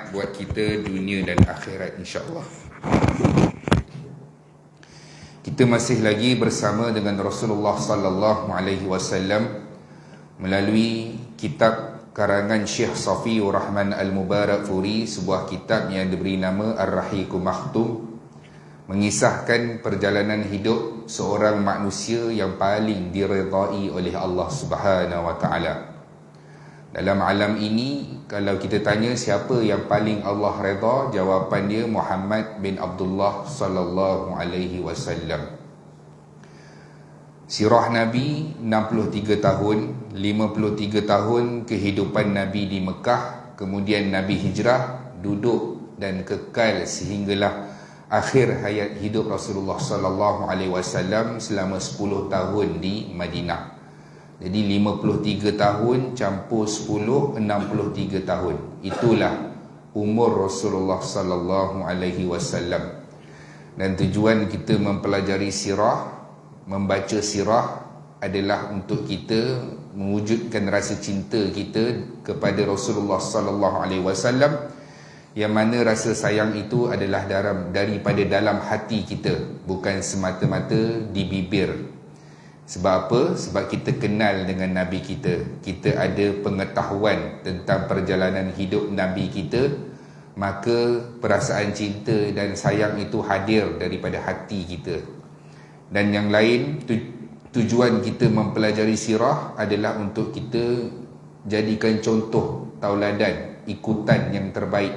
manfaat buat kita dunia dan akhirat insya-Allah. Kita masih lagi bersama dengan Rasulullah sallallahu alaihi wasallam melalui kitab karangan Syekh Safiur Rahman Al-Mubarakfuri, sebuah kitab yang diberi nama Ar-Rahiqul Makhtum, mengisahkan perjalanan hidup seorang manusia yang paling diredai oleh Allah Subhanahu wa taala. Dalam alam ini, kalau kita tanya siapa yang paling Allah redha, jawapan dia Muhammad bin Abdullah sallallahu alaihi wasallam. Sirah Nabi 63 tahun, 53 tahun kehidupan Nabi di Mekah, kemudian Nabi hijrah, duduk dan kekal sehinggalah akhir hayat hidup Rasulullah sallallahu alaihi wasallam selama 10 tahun di Madinah. Jadi 53 tahun campur 10, 63 tahun. Itulah umur Rasulullah sallallahu alaihi wasallam. Dan tujuan kita mempelajari sirah, membaca sirah adalah untuk kita mewujudkan rasa cinta kita kepada Rasulullah sallallahu alaihi wasallam, yang mana rasa sayang itu adalah daripada dalam hati kita, bukan semata-mata di bibir. Sebab apa? Sebab kita kenal dengan Nabi kita, kita ada pengetahuan tentang perjalanan hidup Nabi kita, maka perasaan cinta dan sayang itu hadir daripada hati kita. Dan yang lain, tujuan kita mempelajari sirah adalah untuk kita jadikan contoh, tauladan, ikutan yang terbaik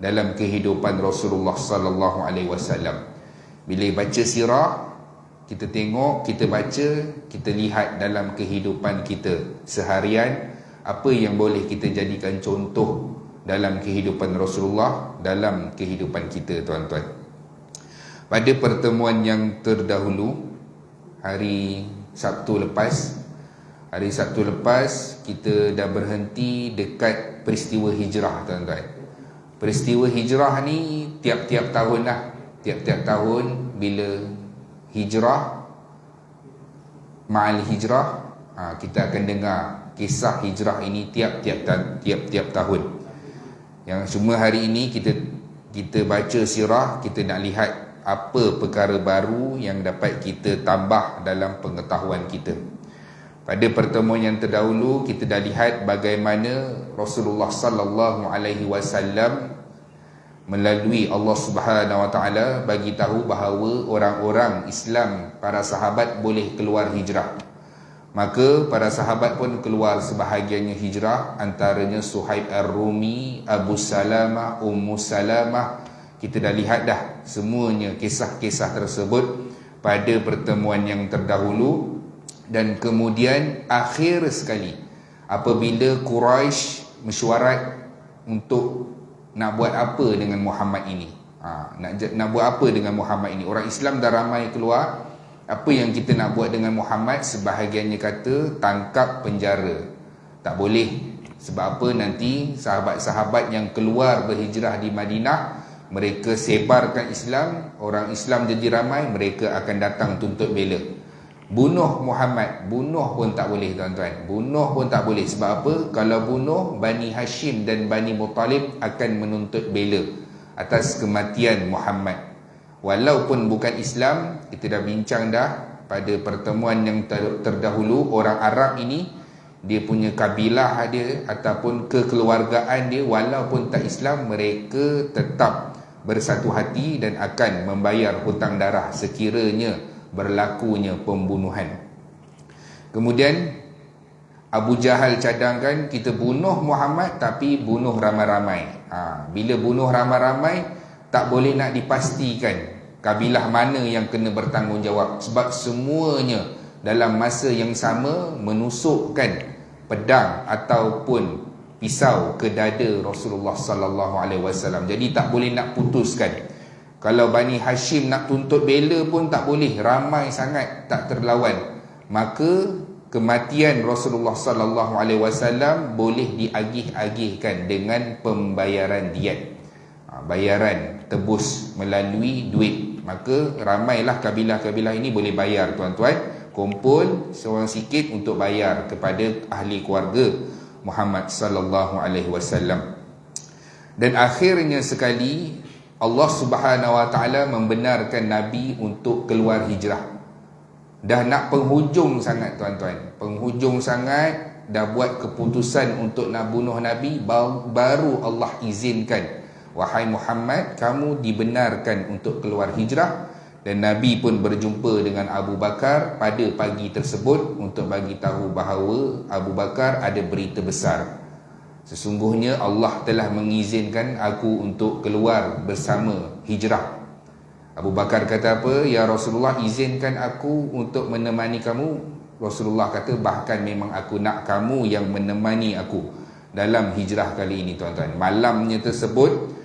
dalam kehidupan Rasulullah sallallahu alaihi wasallam. Bila baca sirah, kita tengok, kita baca, kita lihat dalam kehidupan kita seharian apa yang boleh kita jadikan contoh dalam kehidupan Rasulullah, dalam kehidupan kita, tuan-tuan. Pada pertemuan yang terdahulu, hari Sabtu lepas kita dah berhenti dekat peristiwa hijrah, tuan-tuan. Peristiwa hijrah ni tiap-tiap tahun lah. Tiap-tiap tahun bila hijrah, ma'al hijrah, kita akan dengar kisah hijrah ini tiap-tiap tahun. Yang semua hari ini kita baca sirah, kita nak lihat apa perkara baru yang dapat kita tambah dalam pengetahuan kita. Pada pertemuan yang terdahulu, kita dah lihat bagaimana Rasulullah sallallahu alaihi wasallam melalui Allah Subhanahu wa taala bagi tahu bahawa orang-orang Islam, para sahabat boleh keluar hijrah. Maka para sahabat pun keluar sebahagiannya hijrah, antaranya Suhaib Ar-Rumi, Abu Salamah, Ummu Salamah. Kita dah lihat dah semuanya kisah-kisah tersebut pada pertemuan yang terdahulu. Dan kemudian akhir sekali, apabila Quraisy mesyuarat untuk nak buat apa dengan Muhammad ini, nak buat apa dengan Muhammad ini, orang Islam dah ramai keluar, apa yang kita nak buat dengan Muhammad? Sebahagiannya kata tangkap, penjara. Tak boleh. Sebab apa? Nanti sahabat-sahabat yang keluar berhijrah di Madinah, mereka sebarkan Islam, orang Islam jadi ramai, mereka akan datang tuntut bela. Bunuh Muhammad, bunuh pun tak boleh, tuan-tuan. Bunuh pun tak boleh. Sebab apa? Kalau bunuh, Bani Hashim dan Bani Muttalib akan menuntut bela atas kematian Muhammad. Walaupun bukan Islam, kita dah bincang dah pada pertemuan yang terdahulu, orang Arab ini, dia punya kabilah dia ataupun kekeluargaan dia, walaupun tak Islam, mereka tetap bersatu hati dan akan membayar hutang darah sekiranya berlakunya pembunuhan. Kemudian Abu Jahal cadangkan kita bunuh Muhammad tapi bunuh ramai-ramai. Bila bunuh ramai-ramai, tak boleh nak dipastikan kabilah mana yang kena bertanggungjawab, sebab semuanya dalam masa yang sama menusukkan pedang ataupun pisau ke dada Rasulullah sallallahu alaihi wasallam. Jadi tak boleh nak putuskan. Kalau Bani Hashim nak tuntut bela pun tak boleh, ramai sangat tak terlawan. Maka kematian Rasulullah sallallahu alaihi wasallam boleh diagih-agihkan dengan pembayaran diat. Bayaran tebus melalui duit. Maka ramailah kabilah-kabilah ini boleh bayar, tuan-tuan. Kumpul seorang sikit untuk bayar kepada ahli keluarga Muhammad sallallahu alaihi wasallam. Dan akhirnya sekali Allah Subhanahu Wa Taala membenarkan Nabi untuk keluar hijrah. Dah nak penghujung sangat tuan-tuan, penghujung sangat, dah buat keputusan untuk nak bunuh Nabi, baru Allah izinkan, wahai Muhammad, kamu dibenarkan untuk keluar hijrah. Dan Nabi pun berjumpa dengan Abu Bakar pada pagi tersebut untuk bagi tahu bahawa Abu Bakar ada berita besar. Sesungguhnya Allah telah mengizinkan aku untuk keluar bersama hijrah. Abu Bakar kata apa? Ya Rasulullah, izinkan aku untuk menemani kamu. Rasulullah kata, bahkan memang aku nak kamu yang menemani aku dalam hijrah kali ini, tuan-tuan. Malamnya tersebut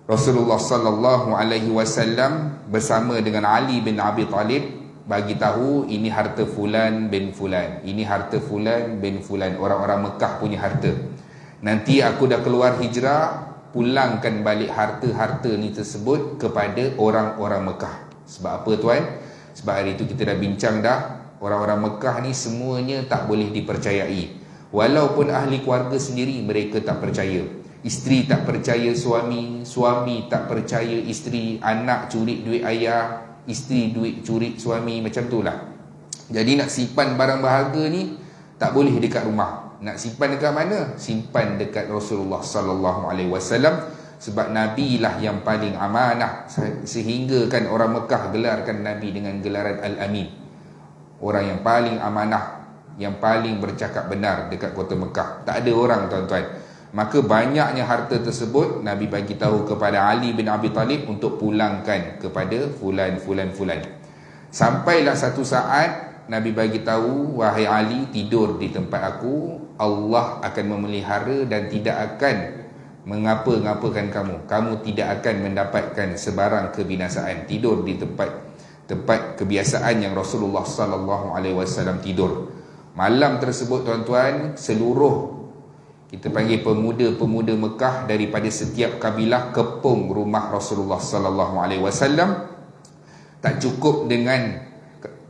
Rasulullah sallallahu alaihi wasallam bersama dengan Ali bin Abi Talib bagi tahu, ini harta fulan bin fulan, ini harta fulan bin fulan, orang-orang Mekah punya harta. Nanti aku dah keluar hijrah, pulangkan balik harta-harta ni tersebut kepada orang-orang Mekah. Sebab apa, tuan? Sebab hari itu kita dah bincang dah, orang-orang Mekah ni semuanya tak boleh dipercayai. Walaupun ahli keluarga sendiri mereka tak percaya. Isteri tak percaya suami, suami tak percaya isteri, anak curi duit ayah, isteri curi suami, macam tu lah. Jadi nak simpan barang berharga ni tak boleh dekat rumah. Nak simpan dekat mana? Simpan dekat Rasulullah sallallahu alaihi wasallam, sebab Nabi lah yang paling amanah, sehingga kan orang Mekah gelarkan Nabi dengan gelaran Al-Amin, orang yang paling amanah, yang paling bercakap benar dekat kota Mekah. Tak ada orang, tuan-tuan. Maka banyaknya harta tersebut Nabi bagi tahu kepada Ali bin Abi Talib untuk pulangkan kepada fulan. Sampailah satu saat Nabi bagi tahu, wahai Ali, tidur di tempat aku, Allah akan memelihara dan tidak akan mengapa-ngapakan kamu. Kamu tidak akan mendapatkan sebarang kebinasaan. Tidur di tempat kebiasaan yang Rasulullah sallallahu alaihi wasallam tidur. Malam tersebut, tuan-tuan, seluruh, kita panggil pemuda-pemuda Mekah daripada setiap kabilah kepung rumah Rasulullah sallallahu alaihi wasallam. Tak cukup dengan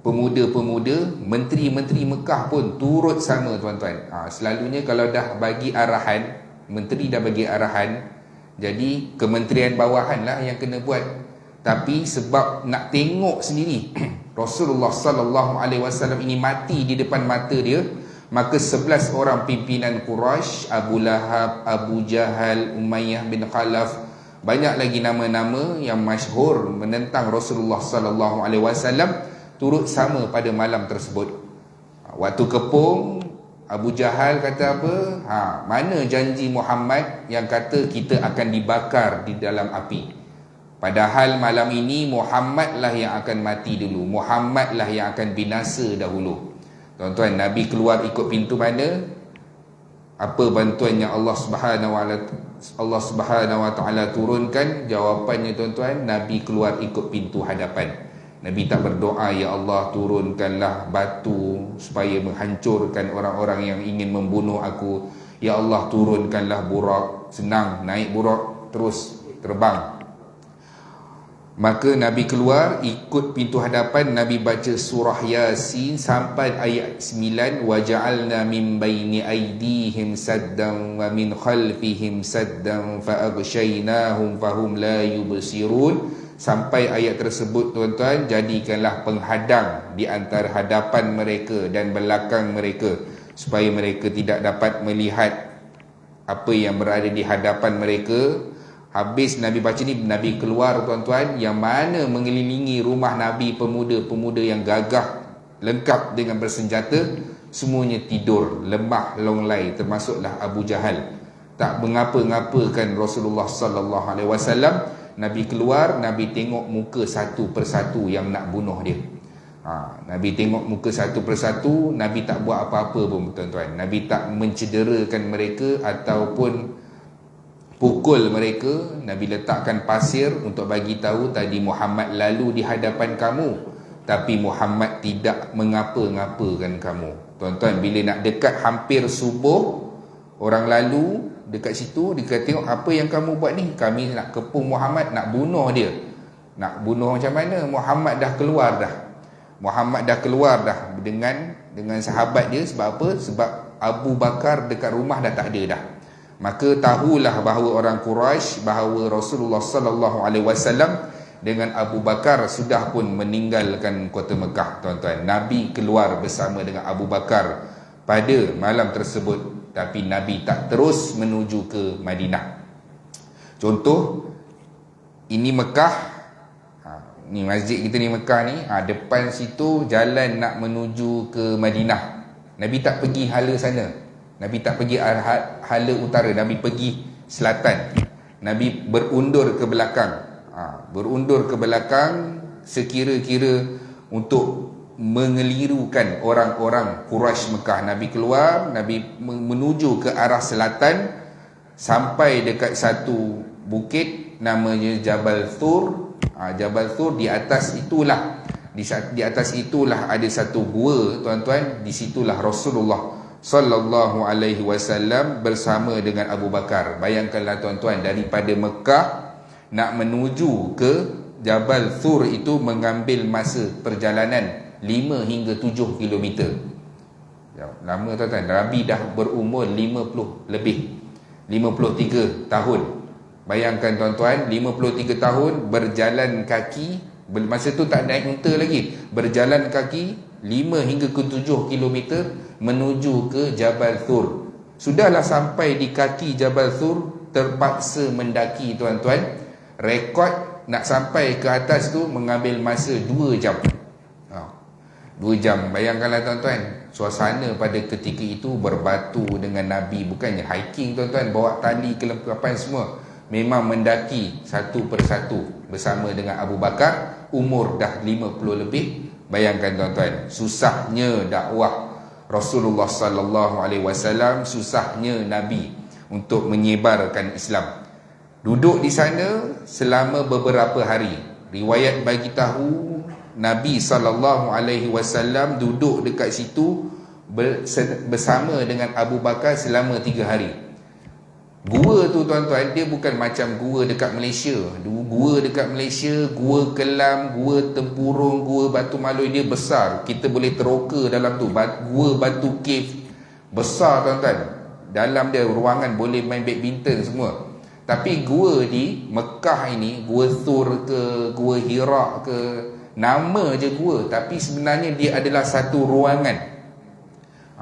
pemuda-pemuda, menteri-menteri Mekah pun turut sama, tuan-tuan. Selalunya kalau dah bagi arahan, menteri dah bagi arahan, jadi kementerian bawahan lah yang kena buat. Tapi sebab nak tengok sendiri Rasulullah sallallahu alaihi wasallam ini mati di depan mata dia, maka 11 orang pimpinan Quraisy, Abu Lahab, Abu Jahal, Umayyah bin Khalaf, banyak lagi nama-nama yang masyhur menentang Rasulullah sallallahu alaihi wasallam, turut sama pada malam tersebut. Waktu kepung, Abu Jahal kata apa? Mana janji Muhammad yang kata kita akan dibakar di dalam api? Padahal malam ini Muhammadlah yang akan mati dulu, Muhammadlah yang akan binasa dahulu. Tuan-tuan, Nabi keluar ikut pintu mana? Apa bantuan yang Allah Subhanahu Wa Taala turunkan? Jawapannya, tuan-tuan, Nabi keluar ikut pintu hadapan. Nabi tak berdoa, ya Allah turunkanlah batu supaya menghancurkan orang-orang yang ingin membunuh aku. Ya Allah turunkanlah burak. Senang, naik burak terus terbang. Maka Nabi keluar ikut pintu hadapan. Nabi baca surah Yasin sampai ayat 9, wa ja'alna min baini aydihim saddan wa min khalfihim saddan fa aghshaynahum fahum la yubsirun. Sampai ayat tersebut, tuan-tuan, jadikanlah penghadang di antara hadapan mereka dan belakang mereka, supaya mereka tidak dapat melihat apa yang berada di hadapan mereka. Habis Nabi baca ni, Nabi keluar, tuan-tuan, yang mana mengelilingi rumah Nabi pemuda-pemuda yang gagah, lengkap dengan bersenjata, semuanya tidur, lemah longlai, termasuklah Abu Jahal. Tak mengapa-ngapakan Rasulullah sallallahu alaihi wasallam. Nabi keluar, Nabi tengok muka satu persatu yang nak bunuh dia. Nabi tengok muka satu persatu, Nabi tak buat apa-apa pun, tuan-tuan. Nabi tak mencederakan mereka ataupun pukul mereka. Nabi letakkan pasir untuk bagi tahu, tadi Muhammad lalu di hadapan kamu, tapi Muhammad tidak mengapa-ngapakan kamu. Tuan-tuan, bila nak dekat hampir subuh, orang lalu dekat situ, dia tengok apa yang kamu buat ni, kami nak kepung Muhammad, nak bunuh dia. Nak bunuh macam mana? Muhammad dah keluar dah. Muhammad dah keluar dah dengan sahabat dia. Sebab apa? Sebab Abu Bakar dekat rumah dah tak ada dah. Maka tahulah bahawa orang Quraisy, bahawa Rasulullah sallallahu alaihi wasallam dengan Abu Bakar sudah pun meninggalkan kota Mekah, tuan-tuan. Nabi keluar bersama dengan Abu Bakar pada malam tersebut, tapi Nabi tak terus menuju ke Madinah. Contoh, ini Mekah, ni masjid kita ni Mekah ni, depan situ jalan nak menuju ke Madinah. Nabi tak pergi hala sana, Nabi tak pergi hala utara, Nabi pergi selatan. Nabi berundur ke belakang, berundur ke belakang sekira-kira untuk mengelirukan orang-orang Quraisy Mekah. Nabi keluar, Nabi menuju ke arah selatan sampai dekat satu bukit namanya Jabal Thur. Jabal Thur, di atas itulah ada satu gua, tuan-tuan. Di situlah Rasulullah sallallahu alaihi wasallam bersama dengan Abu Bakar. Bayangkanlah tuan-tuan, daripada Mekah nak menuju ke Jabal Thur itu mengambil masa perjalanan 5 hingga 7 kilometer. Lama tuan-tuan. Nabi dah berumur 50 lebih, 53 tahun. Bayangkan tuan-tuan, 53 tahun berjalan kaki. Masa tu tak naik unta lagi, berjalan kaki 5 hingga ke 7 kilometer menuju ke Jabal Thur. Sudahlah sampai di kaki Jabal Thur, terpaksa mendaki, tuan-tuan. Rekod nak sampai ke atas tu mengambil masa 2 jam. 2 jam. Bayangkanlah tuan-tuan, suasana pada ketika itu berbatu dengan Nabi. Bukannya hiking, tuan-tuan, bawa tali kelengkapan semua. Memang mendaki satu persatu bersama dengan Abu Bakar. Umur dah 50 lebih. Bayangkan tuan-tuan, susahnya dakwah Rasulullah sallallahu alaihi wasallam, susahnya Nabi untuk menyebarkan Islam. Duduk di sana selama beberapa hari. Riwayat bagi tahu Nabi sallallahu alaihi wasallam duduk dekat situ bersama dengan Abu Bakar selama 3 hari. Gua tu, tuan-tuan, dia bukan macam gua dekat Malaysia. Gua dekat Malaysia, gua Kelam, gua Tempurung, gua Batu Maloi, dia besar. Kita boleh teroka dalam tu. Gua Batu Cave besar, tuan-tuan. Dalam dia ruangan boleh main badminton semua. Tapi gua di Mekah ini, gua Thur ke, gua Hira ke, nama je gua, tapi sebenarnya dia adalah satu ruangan.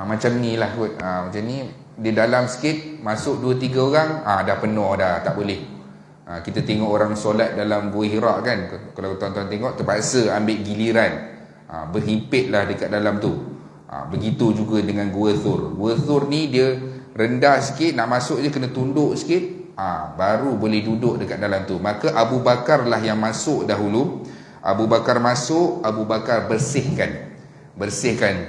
Macam ni lah kot. Macam ni, di dalam sikit masuk 2-3 orang, dah penuh dah, tak boleh. Kita tengok orang solat dalam gua Hira kan, kalau tuan-tuan tengok, terpaksa ambil giliran, berhimpit lah dekat dalam tu. Begitu juga dengan gua Thur. Gua Thur ni dia rendah sikit, nak masuk je kena tunduk sikit, baru boleh duduk dekat dalam tu. Maka Abu Bakar lah yang masuk dahulu. Abu Bakar masuk, Abu Bakar bersihkan,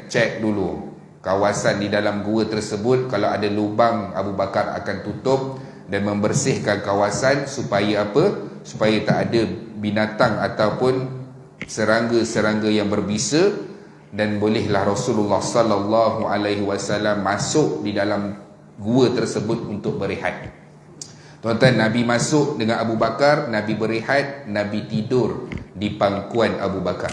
cek dulu kawasan di dalam gua tersebut. Kalau ada lubang, Abu Bakar akan tutup dan membersihkan kawasan supaya apa? Supaya tak ada binatang ataupun serangga-serangga yang berbisa, dan bolehlah Rasulullah sallallahu alaihi wasallam masuk di dalam gua tersebut untuk berehat. Tuan-tuan, Nabi masuk dengan Abu Bakar, Nabi berehat, Nabi tidur di pangkuan Abu Bakar.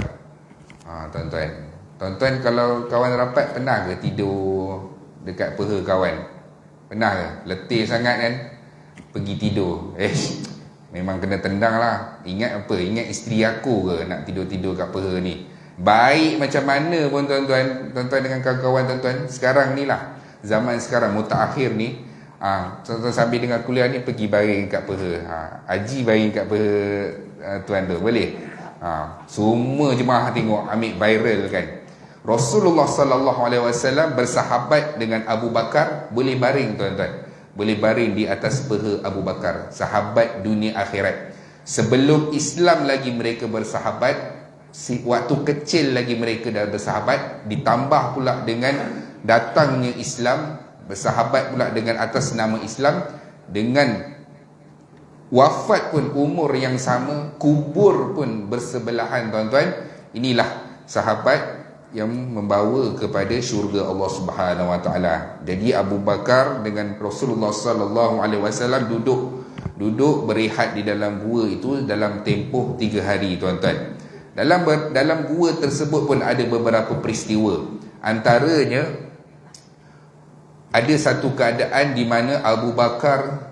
Tuan-tuan, kalau kawan rapat, pernah ke tidur dekat peha kawan? Pernah ke? Letih sangat kan, pergi tidur. Memang kena tendang lah. Ingat apa? Ingat isteri aku ke nak tidur-tidur kat peha ni? Baik macam mana pun tuan-tuan dengan kawan-kawan tuan-tuan, sekarang ni lah, zaman sekarang mutakhir ni, tuan-tuan sambil dengan kuliah ni pergi baring kat peha. Haji baring kat peha tuan tu, boleh? Semua jemaah tengok, ambil viral kan. Rasulullah sallallahu alaihi wasallam bersahabat dengan Abu Bakar, boleh baring tuan-tuan, boleh baring di atas peha Abu Bakar. Sahabat dunia akhirat. Sebelum Islam lagi mereka bersahabat, waktu kecil lagi mereka dah bersahabat, ditambah pula dengan datangnya Islam, bersahabat pula dengan atas nama Islam, dengan wafat pun umur yang sama, kubur pun bersebelahan tuan-tuan. Inilah sahabat yang membawa kepada syurga Allah Subhanahu Wa Taala. Jadi Abu Bakar dengan Rasulullah sallallahu alaihi wasallam duduk berehat di dalam gua itu dalam tempoh 3 hari tuan-tuan. Dalam gua tersebut pun ada beberapa peristiwa. Antaranya ada satu keadaan di mana Abu Bakar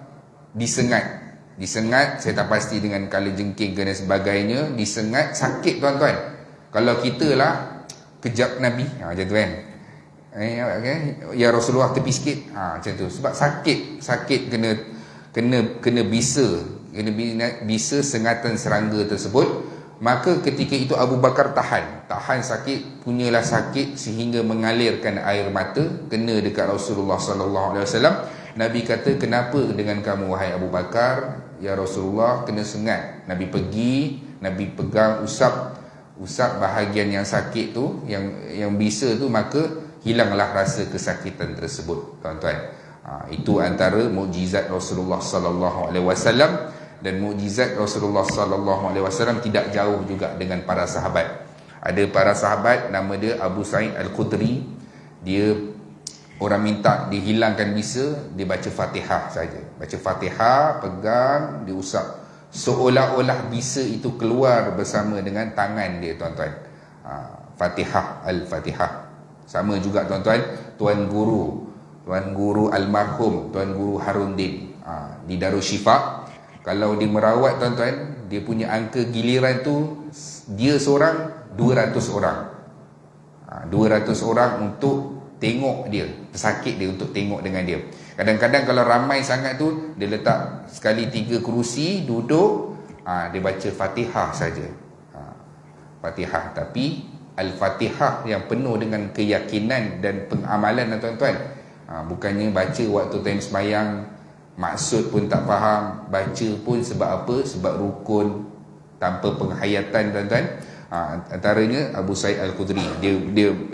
disengat. Disengat, saya tak pasti dengan kala jengking dan sebagainya. Disengat, sakit tuan-tuan. Kalau kita lah kejap Nabi, macam tu kan. Ya Rasulullah tepi sikit, macam tu. Sebab sakit kena bisa sengatan serangga tersebut. Maka ketika itu Abu Bakar tahan sakit, punyalah sakit sehingga mengalirkan air mata, kena dekat Rasulullah sallallahu alaihi wasallam. Nabi kata, "Kenapa dengan kamu wahai Abu Bakar?" "Ya Rasulullah, kena sengat." Nabi pergi, Nabi pegang usap bahagian yang sakit tu, yang bisa tu, maka hilanglah rasa kesakitan tersebut, tuan-tuan. Itu antara mukjizat Rasulullah sallallahu alaihi wasallam. Dan mukjizat Rasulullah sallallahu alaihi wasallam tidak jauh juga dengan para sahabat. Ada para sahabat, nama dia Abu Sa'id Al-Khudri. Dia orang minta dihilangkan bisa, dia baca Fatihah saja. Baca Fatihah, pegang, diusap, seolah-olah bisa itu keluar bersama dengan tangan dia, tuan-tuan. Fatihah, Al-Fatihah. Sama juga, tuan-tuan, Tuan Guru almarhum Tuan Guru Haruddin di Darussyifa. Kalau dia merawat, tuan-tuan, dia punya angka giliran tu, dia seorang 200 orang. 200 orang untuk tengok dia, pesakit dia untuk tengok dengan dia. Kadang-kadang kalau ramai sangat tu, dia letak sekali 3 kerusi, duduk, dia baca Fatihah saja. Fatihah, tapi Al-Fatihah yang penuh dengan keyakinan dan pengamalan, tuan-tuan. Bukannya baca waktu time sembahyang, maksud pun tak faham, baca pun sebab apa? Sebab rukun, tanpa penghayatan, tuan-tuan. Antaranya Abu Sa'id Al-Khudri,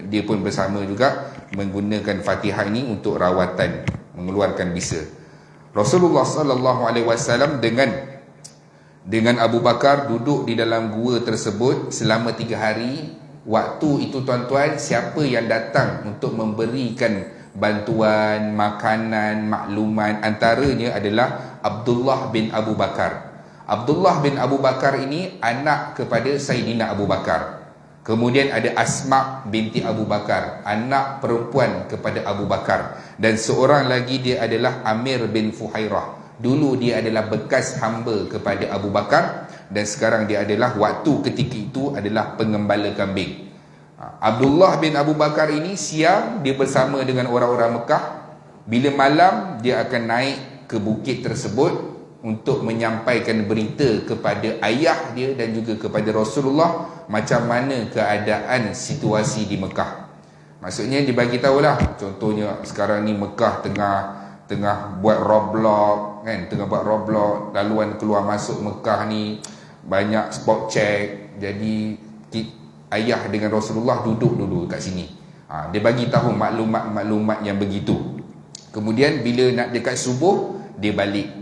dia pun bersama juga menggunakan Fatihah ini untuk rawatan, mengeluarkan bisa. Rasulullah sallallahu alaihi wasallam dengan Abu Bakar duduk di dalam gua tersebut selama 3 hari. Waktu itu, tuan-tuan, siapa yang datang untuk memberikan bantuan, makanan, makluman, antaranya adalah Abdullah bin Abu Bakar. Abdullah bin Abu Bakar ini anak kepada Sayyidina Abu Bakar. Kemudian ada Asma binti Abu Bakar, anak perempuan kepada Abu Bakar. Dan seorang lagi dia adalah Amir bin Fuhairah. Dulu dia adalah bekas hamba kepada Abu Bakar, dan sekarang dia adalah, waktu ketika itu adalah pengembala kambing. Abdullah bin Abu Bakar ini siang dia bersama dengan orang-orang Mekah. Bila malam dia akan naik ke bukit tersebut untuk menyampaikan berita kepada ayah dia dan juga kepada Rasulullah macam mana keadaan situasi di Mekah. Maksudnya dia bagi tahulah, contohnya sekarang ni Mekah tengah buat roadblock kan, laluan keluar masuk Mekah ni banyak spot check. Jadi ayah dengan Rasulullah duduk dulu kat sini. Dia bagi tahu maklumat-maklumat yang begitu. Kemudian bila nak dekat subuh, dia balik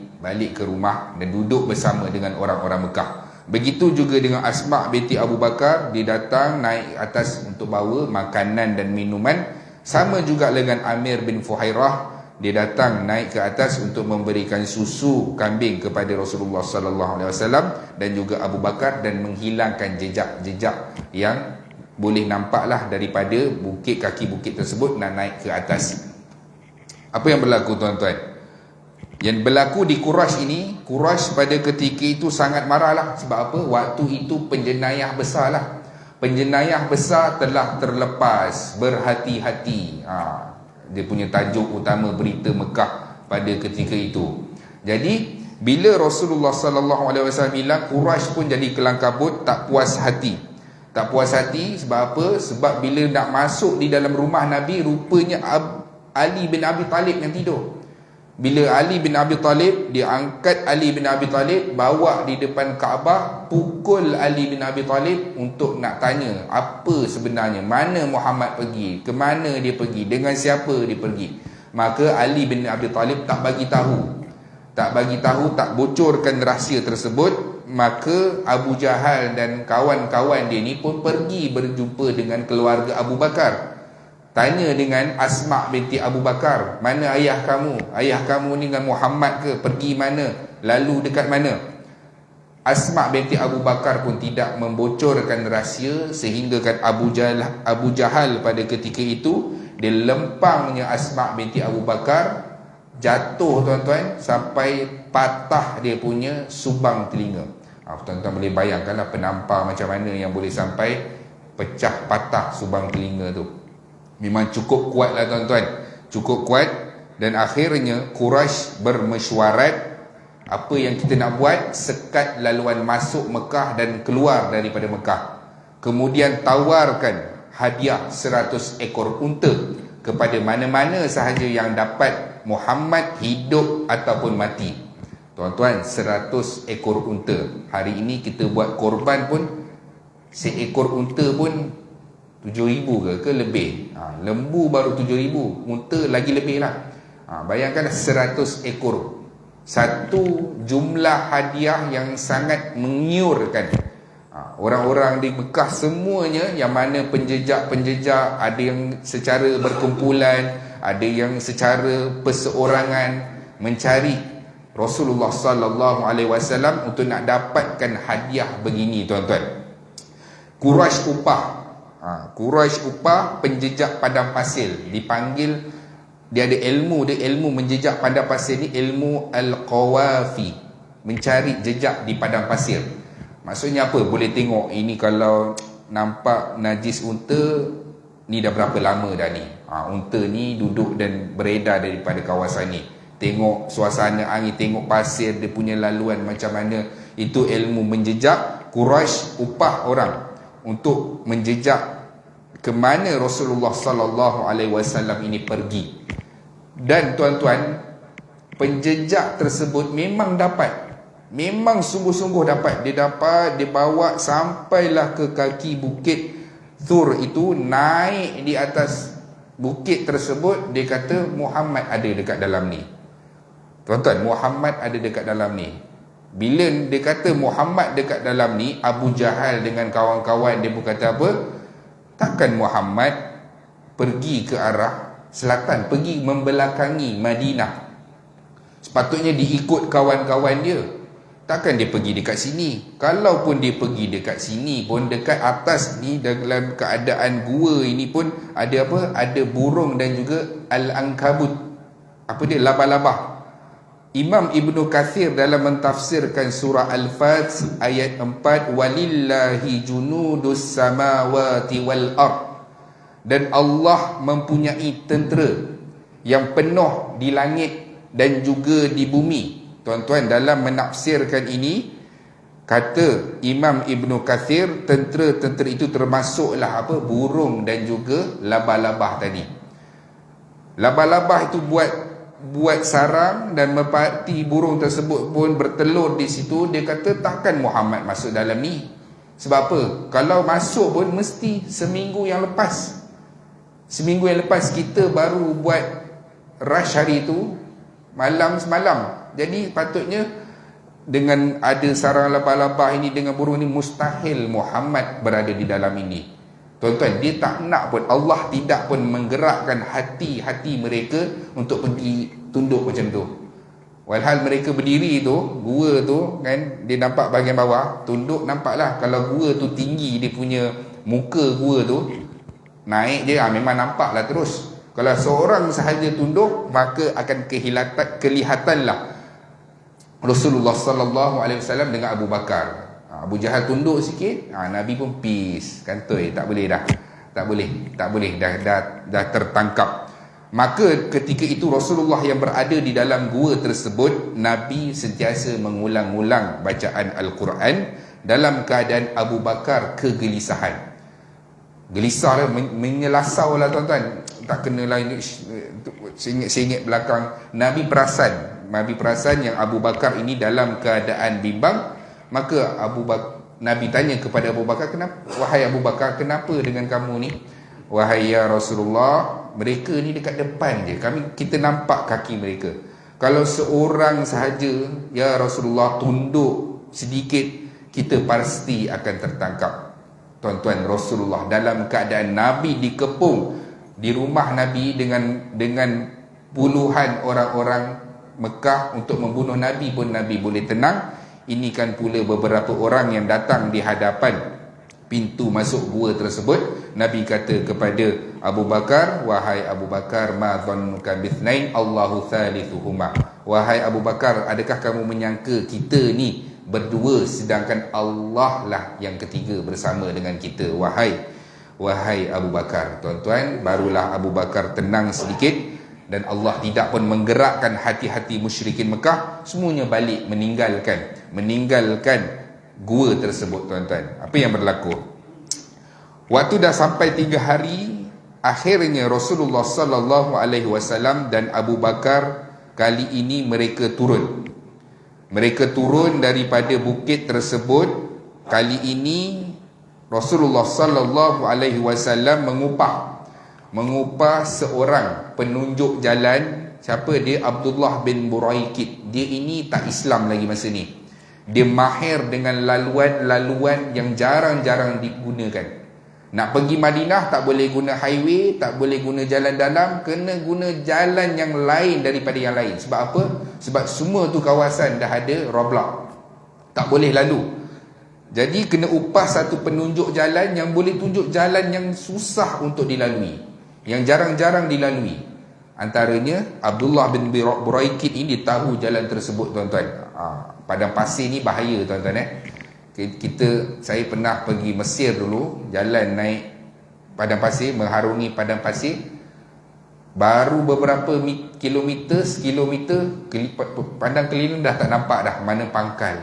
ke rumah dan duduk bersama dengan orang-orang Mekah. Begitu juga dengan Asma binti Abu Bakar, dia datang naik atas untuk bawa makanan dan minuman. Sama juga dengan Amir bin Fuhairah, dia datang naik ke atas untuk memberikan susu kambing kepada Rasulullah sallallahu alaihi wasallam dan juga Abu Bakar, dan menghilangkan jejak-jejak yang boleh nampaklah daripada kaki bukit tersebut nak naik ke atas. Apa yang berlaku, tuan-tuan? Yang berlaku di Quraisy ini, Quraisy pada ketika itu sangat marahlah. Sebab apa? Waktu itu penjenayah besarlah. Penjenayah besar telah terlepas, berhati-hati. Dia punya tajuk utama berita Mekah pada ketika itu. Jadi bila Rasulullah sallallahu alaihi wasallam bilang, Quraisy pun jadi kelang kabut, tak puas hati. Tak puas hati sebab apa? Sebab bila nak masuk di dalam rumah Nabi, rupanya Ali bin Abi Talib yang tidur. Bila Ali bin Abi Talib, dia angkat Ali bin Abi Talib, bawa di depan Kaabah, pukul Ali bin Abi Talib untuk nak tanya apa sebenarnya, mana Muhammad pergi, ke mana dia pergi, dengan siapa dia pergi. Maka Ali bin Abi Talib tak bagi tahu, tak bocorkan rahsia tersebut. Maka Abu Jahal dan kawan-kawan dia ni pun pergi berjumpa dengan keluarga Abu Bakar. Tanya dengan Asma binti Abu Bakar, mana ayah kamu? Ayah kamu ni dengan Muhammad ke? Pergi mana? Lalu dekat mana? Asma binti Abu Bakar pun tidak membocorkan rahsia, sehingga kan Abu Jahal pada ketika itu dia lempangnya Asma binti Abu Bakar, jatuh tuan-tuan, sampai patah dia punya subang telinga. Tuan-tuan boleh bayangkanlah penampar macam mana yang boleh sampai pecah patah subang telinga tu. Memang cukup kuat lah tuan-tuan, cukup kuat. Dan akhirnya Quraisy bermesyuarat, apa yang kita nak buat? Sekat laluan masuk Mekah dan keluar daripada Mekah. Kemudian tawarkan hadiah 100 ekor unta kepada mana-mana sahaja yang dapat Muhammad hidup ataupun mati. Tuan-tuan, 100 ekor unta. Hari ini kita buat korban pun, seekor unta pun 7,000 ke lebih. Lembu baru 7,000, unta lagi lebih lah. Bayangkan 100 ekor. Satu jumlah hadiah yang sangat menggiurkan. Orang-orang di Mekah semuanya, yang mana penjejak-penjejak, ada yang secara berkumpulan, ada yang secara perseorangan, mencari Rasulullah sallallahu alaihi wasallam untuk nak dapatkan hadiah begini tuan-tuan. Quraisy upah penjejak padang pasir, dipanggil, dia ada ilmu, dia ilmu menjejak padang pasir ni, ilmu al-qawafi, mencari jejak di padang pasir. Maksudnya apa? Boleh tengok ini, kalau nampak najis unta ni dah berapa lama dah ni. Unta ni duduk dan beredar daripada kawasan ni. Tengok suasana angin, tengok pasir, dia punya laluan macam mana. Itu ilmu menjejak. Quraisy upah orang untuk menjejak ke mana Rasulullah sallallahu alaihi wasallam ini pergi. Dan tuan-tuan, penjejak tersebut memang dapat, memang sungguh-sungguh dapat. Dia bawa sampailah ke kaki bukit Thur itu, naik di atas bukit tersebut. Dia kata Muhammad ada dekat dalam ni. Tuan-tuan, Muhammad ada dekat dalam ni. Bila dia kata Muhammad dekat dalam ni, Abu Jahal dengan kawan-kawan dia pun kata apa? Takkan Muhammad pergi ke arah selatan, pergi membelakangi Madinah. Sepatutnya diikut kawan-kawan dia. Takkan dia pergi dekat sini. Kalaupun dia pergi dekat sini pun, dekat atas ni dalam keadaan gua ini pun ada apa? Ada burung dan juga al-ankabut. Apa dia? Labah-labah. Imam Ibnu Kathir dalam mentafsirkan surah Al-Fat ayat 4, walillahi junudus samawati wal ard, dan Allah mempunyai tentera yang penuh di langit dan juga di bumi. Tuan-tuan, dalam menafsirkan ini, kata Imam Ibnu Kathir, tentera-tentera itu termasuklah apa? Burung dan juga labah-labah tadi. Labah-labah itu buat sarang dan merpati burung tersebut pun bertelur di situ. Dia kata takkan Muhammad masuk dalam ni. Sebab apa? Kalau masuk pun mesti seminggu yang lepas. Seminggu yang lepas kita baru buat rush hari itu, malam semalam. Jadi patutnya dengan ada sarang labah-labah ini dengan burung ini, mustahil Muhammad berada di dalam ini. Tuan-tuan, dia tak nak pun, Allah tidak pun menggerakkan hati-hati mereka untuk pergi tunduk macam tu. Walhal mereka berdiri tu, gua tu kan, dia nampak bahagian bawah, tunduk nampaklah. Kalau gua tu tinggi, dia punya muka gua tu naik je, memang nampaklah terus. Kalau seorang sahaja tunduk, maka akan kelihatanlah Rasulullah sallallahu alaihi wasallam dengan Abu Bakar. Abu Jahal tunduk sikit, Nabi pun peace, kantoi, tak boleh dah. Tak boleh dah tertangkap. Maka ketika itu Rasulullah yang berada di dalam gua tersebut, Nabi sentiasa mengulang-ulang bacaan Al-Quran dalam keadaan Abu Bakar kegelisahan. Gelisah lah, menyelasau lah tuan-tuan. Tak kenalah ini, sengit belakang. Nabi perasan yang Abu Bakar ini dalam keadaan bimbang. Maka Nabi tanya kepada Abu Bakar, wahai Abu Bakar, kenapa dengan kamu ni? Wahai ya Rasulullah, mereka ni dekat depan je, kita nampak kaki mereka. Kalau seorang sahaja ya Rasulullah tunduk sedikit, kita pasti akan tertangkap. Tuan-tuan, Rasulullah dalam keadaan Nabi dikepung di rumah Nabi dengan puluhan orang-orang Mekah untuk membunuh Nabi pun Nabi boleh tenang. Ini kan pula beberapa orang yang datang di hadapan pintu masuk gua tersebut, Nabi kata kepada Abu Bakar, wahai Abu Bakar, ma dhannuka bithnain Allahu thalithuhuma. Wahai Abu Bakar, adakah kamu menyangka kita ni berdua sedangkan Allah lah yang ketiga bersama dengan kita? Wahai Abu Bakar. Tuan-tuan, barulah Abu Bakar tenang sedikit, dan Allah tidak pun menggerakkan hati-hati musyrikin Mekah, semuanya balik meninggalkan gua tersebut. Tuan-tuan, apa yang berlaku? Waktu dah sampai 3 hari, akhirnya Rasulullah sallallahu alaihi wasallam dan Abu Bakar kali ini mereka turun daripada bukit tersebut. Kali ini Rasulullah sallallahu alaihi wasallam mengupah seorang penunjuk jalan. Siapa dia? Abdullah bin Buraikid. Dia ini tak Islam lagi masa ni. Dia mahir dengan laluan yang jarang-jarang digunakan. Nak pergi Madinah tak boleh guna highway, tak boleh guna jalan dalam, kena guna jalan yang lain daripada yang lain. Sebab apa? Sebab semua tu kawasan dah ada roadblock, tak boleh lalu. Jadi kena upah satu penunjuk jalan yang boleh tunjuk jalan yang susah untuk dilalui, yang jarang-jarang dilalui. Antaranya Abdullah bin Buraikid ini tahu jalan tersebut, tuan-tuan. Padang pasir ni bahaya, tuan-tuan. Saya pernah pergi Mesir dulu, jalan naik padang pasir, mengharungi padang pasir. Baru beberapa kilometer, pandang keliling dah tak nampak dah mana pangkal.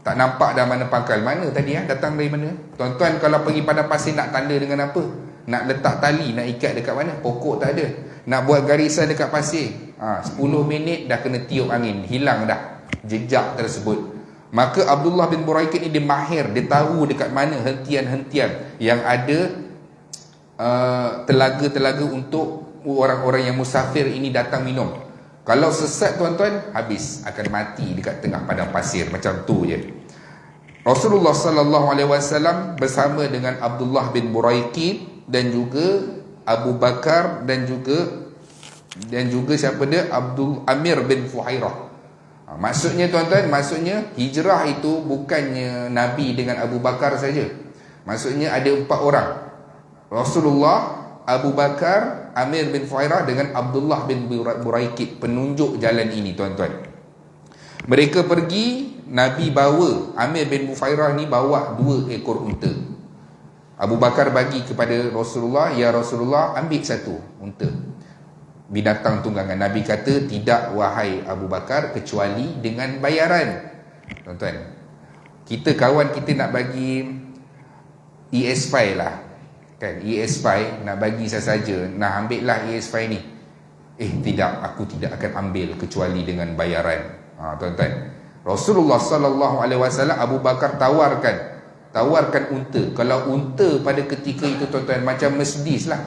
Tak nampak dah mana pangkal. Mana tadi datang dari mana? Tuan-tuan, kalau pergi padang pasir nak tanda dengan apa? Nak letak tali, nak ikat dekat mana? Pokok tak ada. Nak buat garisan dekat pasir, 10 minit dah kena tiup angin, hilang dah jejak tersebut. Maka Abdullah bin Buraikid ni dia mahir, dia tahu dekat mana hentian-hentian yang ada telaga-telaga untuk orang-orang yang musafir ini datang minum. Kalau sesat, tuan-tuan, habis, akan mati dekat tengah padang pasir. Macam tu je. Rasulullah sallallahu alaihi wasallam bersama dengan Abdullah bin Buraikid dan juga Abu Bakar dan juga siapa dia? Amir bin Fuhairah. Maksudnya, tuan-tuan, hijrah itu bukannya Nabi dengan Abu Bakar saja. Maksudnya ada 4 orang. Rasulullah, Abu Bakar, Amir bin Fuhairah dengan Abdullah bin Buraikid, penunjuk jalan ini, tuan-tuan. Mereka pergi, Nabi bawa, Amir bin Fuhairah ni bawa 2 ekor unta. Abu Bakar bagi kepada Rasulullah, ya Rasulullah, ambil 1 unta, binatang tunggangan. Nabi kata, tidak wahai Abu Bakar, kecuali dengan bayaran. Tuan-tuan, kawan kita nak bagi ES5 lah kan, ES5 nak bagi saja, nak ambil lah ES5 ni. Tidak, aku tidak akan ambil kecuali dengan bayaran. Tuan-tuan, Rasulullah sallallahu alaihi wasallam, Abu Bakar tawarkan unta. Kalau unta pada ketika itu, tuan-tuan, macam Mercedes lah.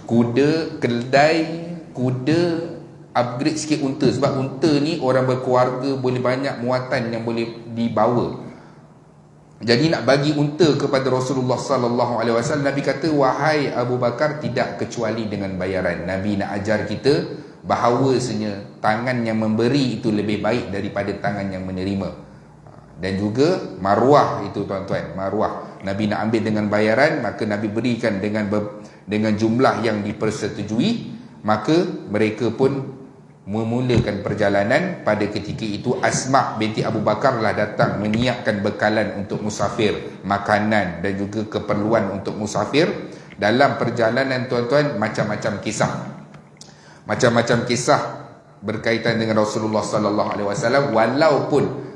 Kuda, keldai, kuda, upgrade sikit unta. Sebab unta ni orang berkeluarga, boleh banyak muatan yang boleh dibawa. Jadi nak bagi unta kepada Rasulullah sallallahu alaihi wasallam, Nabi kata, wahai Abu Bakar, tidak kecuali dengan bayaran. Nabi nak ajar kita bahawasanya tangan yang memberi itu lebih baik daripada tangan yang menerima. Dan juga maruah itu, tuan-tuan, maruah. Nabi nak ambil dengan bayaran, maka Nabi berikan dengan jumlah yang dipersetujui. Maka mereka pun memulakan perjalanan. Pada ketika itu Asma' binti Abu Bakar lah datang menyiapkan bekalan untuk musafir, makanan dan juga keperluan untuk musafir. Dalam perjalanan, tuan-tuan, macam-macam kisah berkaitan dengan Rasulullah sallallahu alaihi wasallam. Walaupun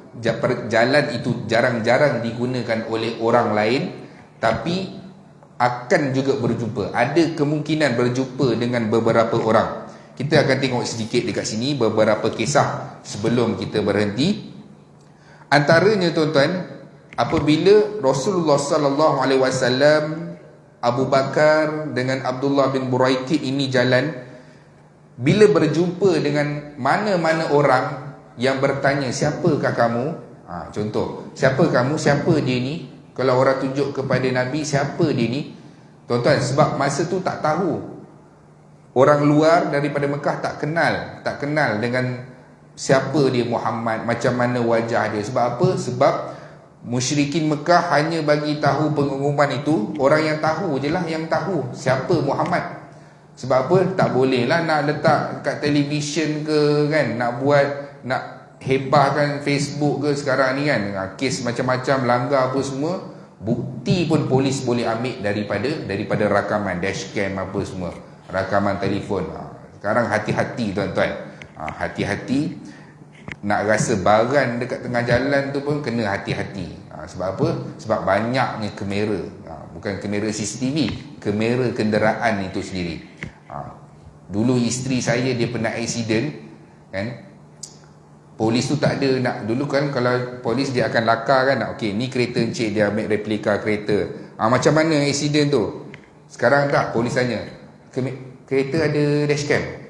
jalan itu jarang-jarang digunakan oleh orang lain, tapi akan juga berjumpa, ada kemungkinan berjumpa dengan beberapa orang. Kita akan tengok sedikit dekat sini beberapa kisah sebelum kita berhenti. Antaranya, tuan-tuan, apabila Rasulullah sallallahu alaihi wasallam, Abu Bakar dengan Abdullah bin Buraikid ini jalan, bila berjumpa dengan mana-mana orang yang bertanya, siapakah kamu? Contoh, siapa kamu? Siapa dia ni? Kalau orang tunjuk kepada Nabi, siapa dia ni? Tuan-tuan, sebab masa tu tak tahu. Orang luar daripada Mekah tak kenal dengan siapa dia Muhammad, macam mana wajah dia. Sebab apa? Sebab Musyrikin Mekah hanya bagi tahu pengumuman itu orang yang tahu je lah yang tahu siapa Muhammad. Sebab apa? Tak boleh lah nak letak kat televisyen ke kan, nak hebahkan Facebook ke sekarang ni kan, kes macam-macam langgar apa semua, bukti pun polis boleh ambil daripada rakaman dashcam apa semua, rakaman telefon. Sekarang hati-hati tuan-tuan, hati-hati. Nak rasa baran dekat tengah jalan tu pun kena hati-hati. Sebab apa? Sebab banyaknya kamera. Bukan kamera CCTV, kamera kenderaan itu sendiri. Dulu isteri saya dia pernah aksiden kan. Polis tu tak ada nak, dulu kan kalau polis dia akan lakar kan, okey ni kereta encik, dia ambil replika kereta. Macam mana aksiden tu? Sekarang tak, polis tanya, kereta ada dashcam.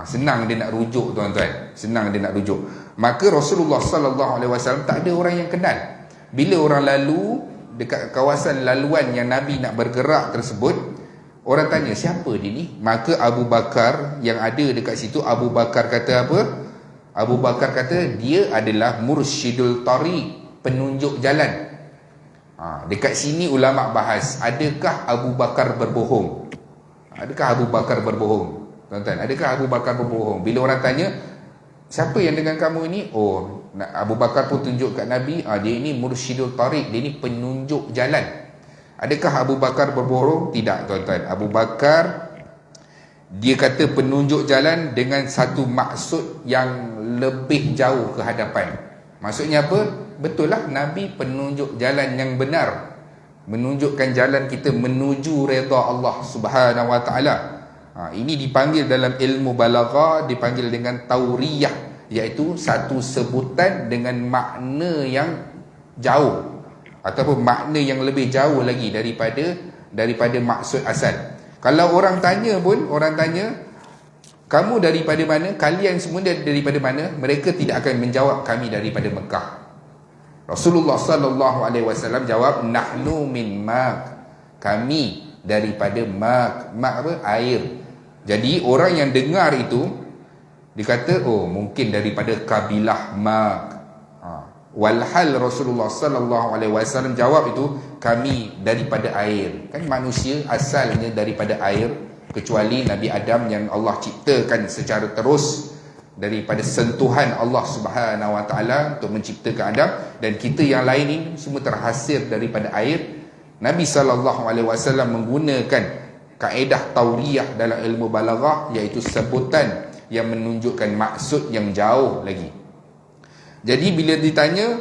Senang dia nak rujuk tuan-tuan, senang dia nak rujuk. Maka Rasulullah sallallahu alaihi wasallam tak ada orang yang kenal. Bila orang lalu dekat kawasan laluan yang Nabi nak bergerak tersebut, orang tanya siapa dia ni? Maka Abu Bakar yang ada dekat situ, Abu Bakar kata apa? Abu Bakar kata dia adalah mursyidul tariq, penunjuk jalan. Dekat sini ulama bahas, adakah Abu Bakar berbohong? Adakah Abu Bakar berbohong? Tuan-tuan, adakah Abu Bakar berbohong? Bila orang tanya, siapa yang dengan kamu ini? Oh, Abu Bakar pun tunjuk kat Nabi, dia ini mursyidul tariq, dia ini penunjuk jalan. Adakah Abu Bakar berbohong? Tidak tuan-tuan. Abu Bakar dia kata penunjuk jalan dengan satu maksud yang lebih jauh ke hadapan. Maksudnya apa? Betul lah, Nabi penunjuk jalan yang benar, menunjukkan jalan kita menuju redha Allah Subhanahu Wa Taala. Ini dipanggil dalam ilmu balaghah, dipanggil dengan tauriyah, iaitu satu sebutan dengan makna yang jauh ataupun makna yang lebih jauh lagi daripada maksud asal. Kalau orang tanya pun, orang tanya, kamu daripada mana? Kalian semua daripada mana? Mereka tidak akan menjawab kami daripada Mekah. Rasulullah sallallahu alaihi wasallam jawab, nahnu min Mak. Kami daripada Mak. Mak apa? Air. Jadi orang yang dengar itu, dia kata, oh mungkin daripada kabilah Mak. Walhal Rasulullah sallallahu alaihi wasallam jawab itu, kami daripada air. Kan manusia asalnya daripada air, kecuali Nabi Adam yang Allah ciptakan secara terus daripada sentuhan Allah Subhanahu Wa Taala untuk menciptakan Adam, dan kita yang lain ini semua terhasil daripada air. Nabi sallallahu alaihi wasallam menggunakan kaedah tauriyah dalam ilmu balaghah, iaitu sebutan yang menunjukkan maksud yang jauh lagi. Jadi bila ditanya,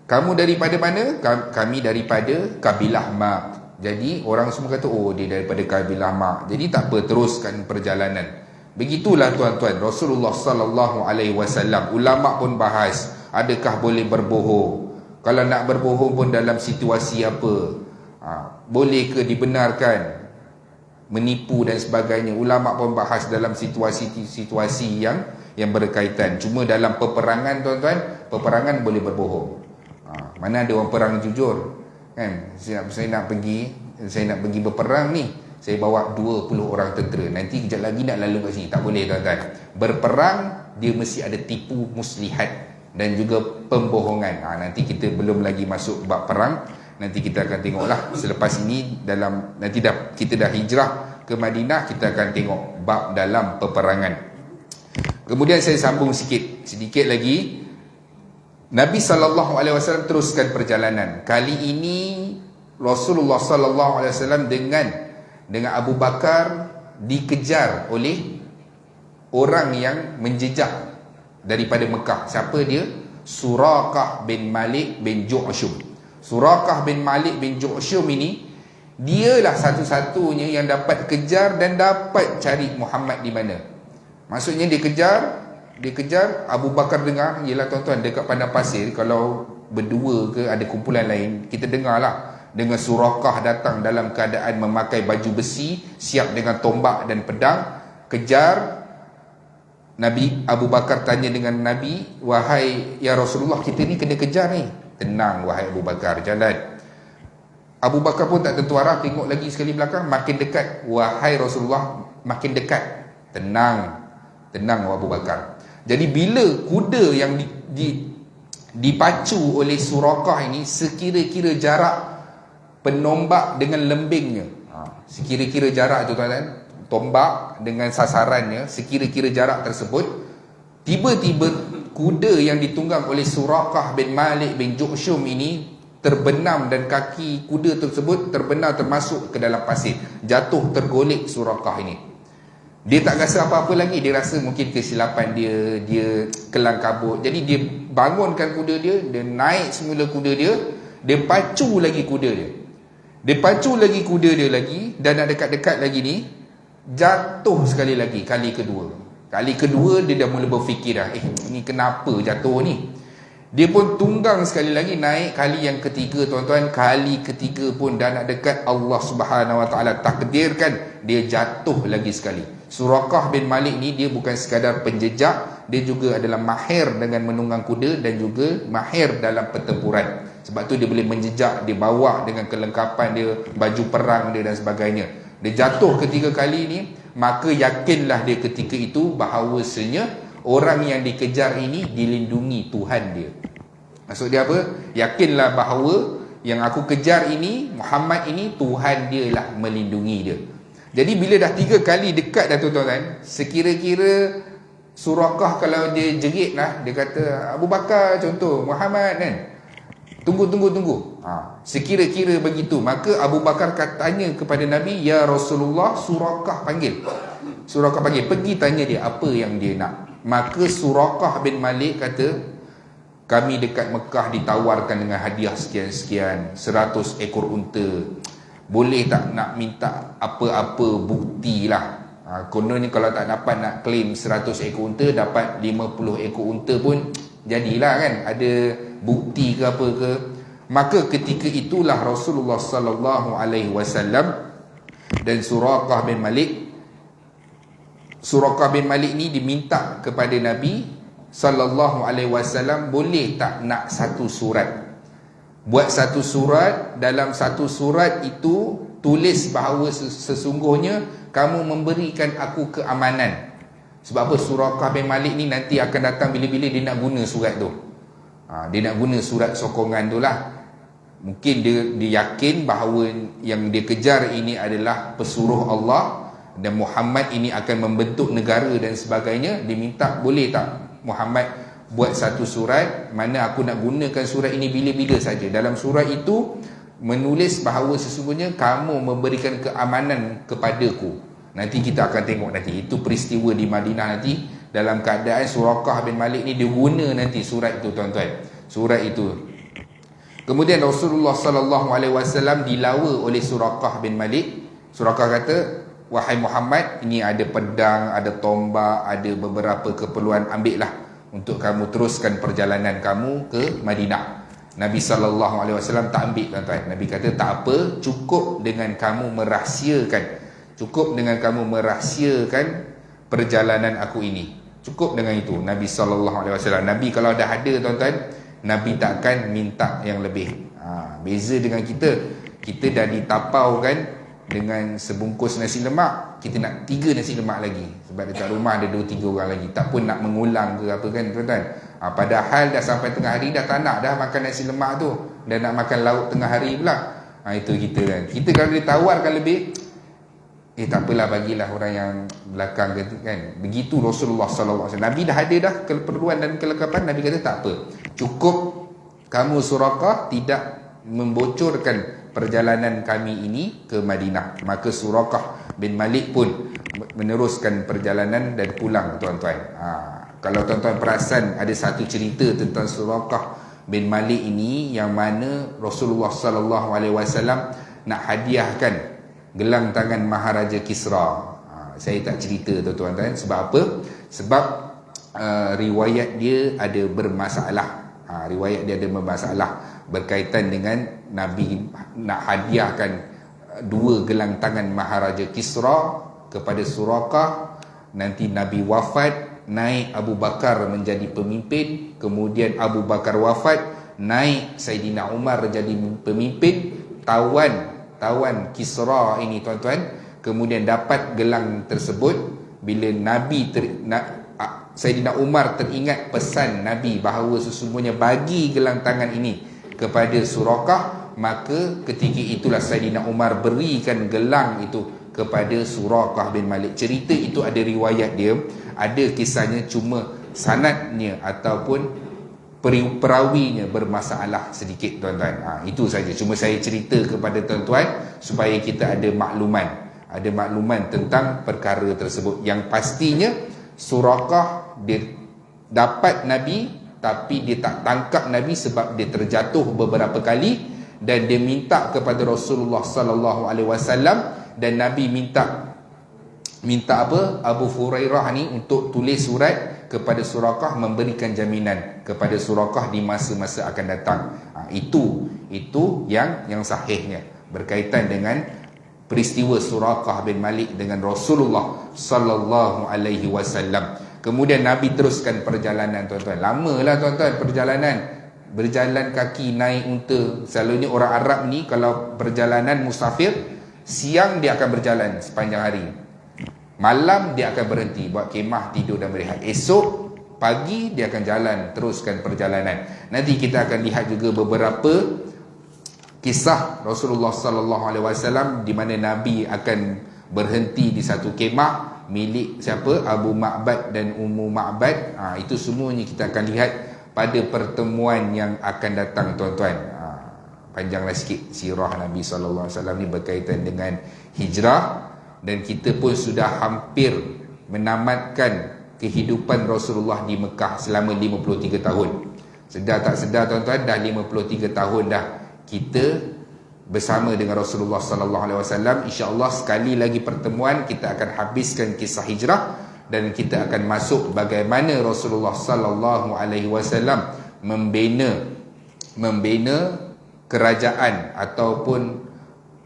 kamu daripada mana? Kami daripada kabilah Mak. Jadi orang semua kata, oh dia daripada kabilah Mak. Jadi tak apa, teruskan perjalanan. Begitulah tuan-tuan, Rasulullah sallallahu alaihi wasallam, ulama pun bahas, adakah boleh berbohong? Kalau nak berbohong pun dalam situasi apa? Boleh ke dibenarkan? Menipu dan sebagainya. Ulama pun bahas dalam situasi yang berkaitan. Cuma dalam peperangan tuan-tuan, peperangan boleh berbohong. Mana ada orang perang jujur kan? Saya nak pergi berperang ni, saya bawa 20 orang tentera, nanti kejap lagi nak lalu kat sini. Tak boleh tuan-tuan. Berperang dia mesti ada tipu muslihat dan juga pembohongan. Nanti kita belum lagi masuk bab perang. Nanti kita akan tengoklah selepas ini, nanti kita dah hijrah ke Madinah, kita akan tengok bab dalam peperangan. Kemudian saya sambung sedikit lagi. Nabi sallallahu alaihi wasallam teruskan perjalanan. Kali ini Rasulullah sallallahu alaihi wasallam dengan Abu Bakar dikejar oleh orang yang menjejak daripada Mekah. Siapa dia? Suraqah bin Malik bin Ju'shum. Suraqah bin Malik bin Ju'shum ini, dialah satu-satunya yang dapat kejar dan dapat cari Muhammad di mana. Maksudnya dia kejar, Abu Bakar dengar. Yelah tuan-tuan, dekat padang pasir kalau berdua ke ada kumpulan lain, kita dengarlah, dengan Suraqah datang dalam keadaan memakai baju besi, siap dengan tombak dan pedang, kejar. Nabi Abu Bakar tanya dengan Nabi, wahai ya Rasulullah, kita ni kena kejar ni. Tenang wahai Abu Bakar, jalan. Abu Bakar pun tak tentu arah, tengok lagi sekali belakang, makin dekat. Wahai Rasulullah, makin dekat. Tenang wahai Abu Bakar. Jadi bila kuda yang dipacu oleh Suraqah ini sekira-kira jarak penombak dengan lembingnya. Sekira-kira jarak tu tuan-tuan, tombak dengan sasarannya, sekira-kira jarak tersebut, tiba-tiba kuda yang ditunggang oleh Suraqah bin Malik bin Ju'shum ini terbenam, dan kaki kuda tersebut terbenam termasuk ke dalam pasir, jatuh tergolek Suraqah ini. Dia tak rasa apa-apa lagi, dia rasa mungkin kesilapan dia kelang kabut. Jadi dia bangunkan kuda dia naik semula kuda dia pacu lagi kuda dia. Dia pacu lagi kuda dia lagi, dan nak dekat-dekat lagi ni, jatuh sekali lagi, kali kedua. Kali kedua dia dah mula berfikir dah, ni kenapa jatuh ni? Dia pun tunggang sekali lagi, naik kali yang ketiga tuan-tuan. Kali ketiga pun dah nak dekat, Allah Subhanahu Wa Taala takdirkan dia jatuh lagi sekali. Suraqah bin Malik ni dia bukan sekadar penjejak, dia juga adalah mahir dengan menunggang kuda dan juga mahir dalam pertempuran. Sebab tu dia boleh menjejak, dia bawa dengan kelengkapan dia, baju perang dia dan sebagainya. Dia jatuh ketiga kali ni, maka yakinlah dia ketika itu bahawasanya orang yang dikejar ini dilindungi Tuhan dia. Maksud dia apa? Yakinlah bahawa yang aku kejar ini, Muhammad ini, Tuhan dia lah melindungi dia. Jadi bila dah 3 kali dekat dah tuan-tuan, sekira-kira Suraqah kalau dia jerit lah, dia kata Abu Bakar contoh, Muhammad kan, tunggu. Sekira-kira begitu, maka Abu Bakar tanya kepada Nabi, ya Rasulullah, Suraqah panggil. Suraqah panggil, pergi tanya dia apa yang dia nak. Maka Suraqah bin Malik kata, kami dekat Mekah ditawarkan dengan hadiah sekian-sekian, 100 ekor unta. Boleh tak nak minta apa-apa bukti lah. Kononnya kalau tak dapat nak claim 100 ekor unta, dapat 50 ekor unta pun jadilah kan, ada bukti ke apa ke. Maka ketika itulah Rasulullah sallallahu alaihi wasallam dan Suraqah bin Malik ni diminta kepada Nabi sallallahu alaihi wasallam, boleh tak nak satu surat, buat satu surat. Dalam satu surat itu tulis bahawa sesungguhnya kamu memberikan aku keamanan. Sebab apa? Suraqah bin Malik ni nanti akan datang bila-bila dia nak guna surat tu. Dia nak guna surat sokongan tu lah. Mungkin dia yakin bahawa yang dia kejar ini adalah pesuruh Allah, dan Muhammad ini akan membentuk negara dan sebagainya. Dia minta, boleh tak Muhammad buat satu surat, mana aku nak gunakan surat ini bila-bila saja. Dalam surat itu menulis bahawa sesungguhnya kamu memberikan keamanan kepadaku. Nanti kita akan tengok nanti, itu peristiwa di Madinah nanti, dalam keadaan Suraqah bin Malik ni dia guna nanti surat itu tuan-tuan. Surat itu. Kemudian Rasulullah sallallahu alaihi wasallam dilawa oleh Suraqah bin Malik. Suraqah kata, wahai Muhammad, ini ada pedang, ada tombak, ada beberapa keperluan, ambillah untuk kamu teruskan perjalanan kamu ke Madinah. Nabi SAW tak ambil tuan-tuan. Nabi kata tak apa, cukup dengan kamu merahsiakan perjalanan aku ini. Cukup dengan itu Nabi SAW. Nabi kalau dah ada tuan-tuan, Nabi takkan minta yang lebih. Beza dengan kita dah ditapau kan dengan sebungkus nasi lemak, kita nak 3 nasi lemak lagi. Sebab dekat rumah ada 2-3 orang lagi, tak pun nak mengulang ke apa kan tuan-tuan. Padahal dah sampai tengah hari dah tak nak dah makan nasi lemak tu, dan nak makan lauk tengah hari pula. Itu kita kan. Kita kalau ditawarkan lebih, tak apalah, bagilah orang yang belakang kan. Begitu Rasulullah SAW. Nabi dah ada dah keperluan dan kelengkapan. Nabi kata tak apa, cukup kamu Suraqah tidak membocorkan perjalanan kami ini ke Madinah. Maka Suraqah bin Malik pun meneruskan perjalanan dan pulang tuan-tuan. Kalau tuan-tuan perasan, ada satu cerita tentang Suraqah bin Malik ini, yang mana Rasulullah SAW nak hadiahkan gelang tangan Maharaja Kisra. Saya tak cerita tuan-tuan. Sebab apa? Sebab riwayat dia ada bermasalah. Berkaitan dengan Nabi nak hadiahkan 2 gelang tangan Maharaja Kisra kepada Suraqah. Nanti Nabi wafat, naik Abu Bakar menjadi pemimpin. Kemudian Abu Bakar wafat, naik Saidina Umar jadi pemimpin. Tawan Kisra ini tuan-tuan kemudian dapat gelang tersebut. Bila Nabi Saidina Umar teringat pesan Nabi bahawa sesungguhnya bagi gelang tangan ini kepada Surakah, maka ketika itulah Saidina Umar berikan gelang itu kepada Surakah bin Malik. Cerita itu ada riwayat dia, ada kisahnya, cuma sanadnya ataupun perawinya bermasalah sedikit tuan-tuan. Itu saja, cuma saya cerita kepada tuan-tuan supaya kita ada makluman tentang perkara tersebut. Yang pastinya Surakah dia dapat Nabi, tapi dia tak tangkap Nabi sebab dia terjatuh beberapa kali, dan dia minta kepada Rasulullah sallallahu alaihi wasallam, dan Nabi minta apa, Abu Hurairah ni untuk tulis surat kepada Surakah, memberikan jaminan kepada Surakah di masa-masa akan datang. Itu yang sahihnya berkaitan dengan peristiwa Surakah bin Malik dengan Rasulullah sallallahu alaihi wasallam. Kemudian Nabi teruskan perjalanan tuan-tuan. Lamalah tuan-tuan perjalanan. Berjalan kaki, naik unta. Selalunya orang Arab ni kalau perjalanan musafir, siang dia akan berjalan sepanjang hari, malam dia akan berhenti buat kemah, tidur dan berehat. Esok pagi dia akan jalan, teruskan perjalanan. Nanti kita akan lihat juga beberapa kisah Rasulullah sallallahu alaihi wasallam di mana Nabi akan berhenti di satu kemah milik siapa? Abu Ma'bad dan Ummu Ma'bad. Itu semuanya kita akan lihat pada pertemuan yang akan datang tuan-tuan. Panjanglah sikit sirah Nabi sallallahu alaihi wasallam ni berkaitan dengan hijrah, dan kita pun sudah hampir menamatkan kehidupan Rasulullah di Mekah selama 53 tahun. Sedar tak sedar tuan-tuan, dah 53 tahun dah kita bersama dengan Rasulullah sallallahu alaihi wasallam. Insya-Allah sekali lagi pertemuan kita akan habiskan kisah hijrah, dan kita akan masuk bagaimana Rasulullah sallallahu alaihi wasallam membina kerajaan ataupun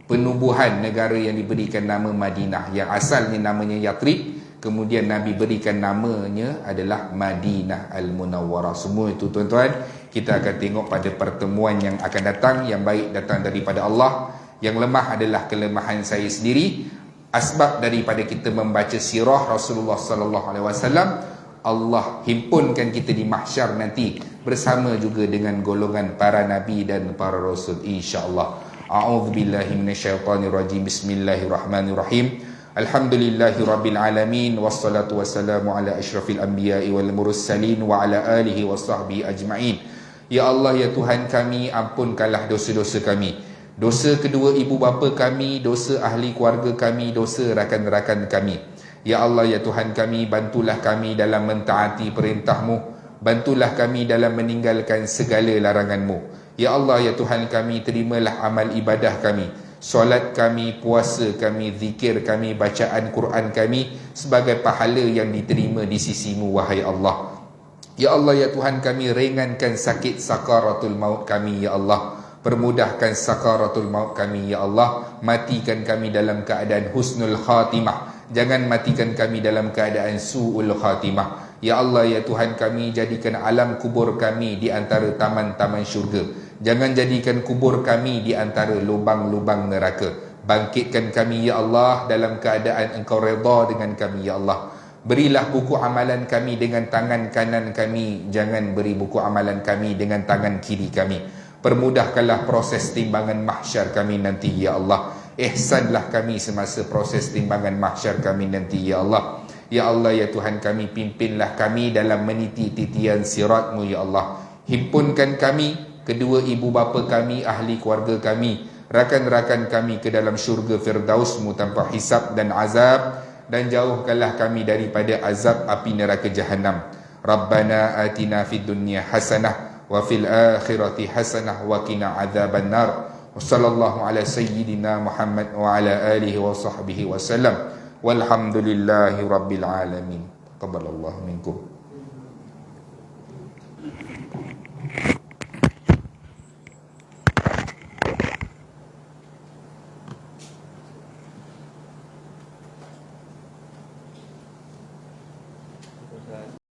penubuhan negara yang diberikan nama Madinah, yang asalnya namanya Yathrib, kemudian Nabi berikan namanya adalah Madinah Al-Munawwarah. Semua itu tuan-tuan kita akan tengok pada pertemuan yang akan datang. Yang baik datang daripada Allah, yang lemah adalah kelemahan saya sendiri. Asbab daripada kita membaca sirah Rasulullah sallallahu alaihi wasallam, Allah himpunkan kita di mahsyar nanti bersama juga dengan golongan para nabi dan para rasul, insya-Allah. A'udzubillahi minasyaitonirrajim. Bismillahirrahmanirrahim. Alhamdulillahirabbil alamin, wassalatu wassalamu ala asyrafil anbiya'i wal mursalin wa ala alihi washabbihi ajmain. Ya Allah, ya Tuhan kami, ampunkanlah dosa-dosa kami, dosa kedua ibu bapa kami, dosa ahli keluarga kami, dosa rakan-rakan kami. Ya Allah, ya Tuhan kami, bantulah kami dalam mentaati perintah-Mu, bantulah kami dalam meninggalkan segala larangan-Mu. Ya Allah, ya Tuhan kami, terimalah amal ibadah kami, solat kami, puasa kami, zikir kami, bacaan Quran kami sebagai pahala yang diterima di sisi-Mu, wahai Allah. Ya Allah, ya Tuhan kami, ringankan sakit sakaratul maut kami, ya Allah. Permudahkan sakaratul maut kami, ya Allah. Matikan kami dalam keadaan husnul khatimah, jangan matikan kami dalam keadaan su'ul khatimah. Ya Allah, ya Tuhan kami, jadikan alam kubur kami di antara taman-taman syurga, jangan jadikan kubur kami di antara lubang-lubang neraka. Bangkitkan kami, ya Allah, dalam keadaan Engkau redha dengan kami, ya Allah. Berilah buku amalan kami dengan tangan kanan kami, jangan beri buku amalan kami dengan tangan kiri kami. Permudahkanlah proses timbangan mahsyar kami nanti, ya Allah. Ihsanlah kami semasa proses timbangan mahsyar kami nanti, ya Allah. Ya Allah, ya Tuhan kami, pimpinlah kami dalam meniti titian sirat-Mu, ya Allah. Himpunkan kami, kedua ibu bapa kami, ahli keluarga kami, rakan-rakan kami ke dalam syurga Firdaus-Mu tanpa hisab dan azab, dan jauhkanlah kami daripada azab api neraka Jahannam. Rabbana atina fid dunya hasanah wa fil akhirati hasanah wa qina adzabannar. Wassallallahu ala sayyidina Muhammad wa ala alihi wa sahbihi wasallam. Walhamdulillahi rabbil alamin. Taqabbalallahu minkum.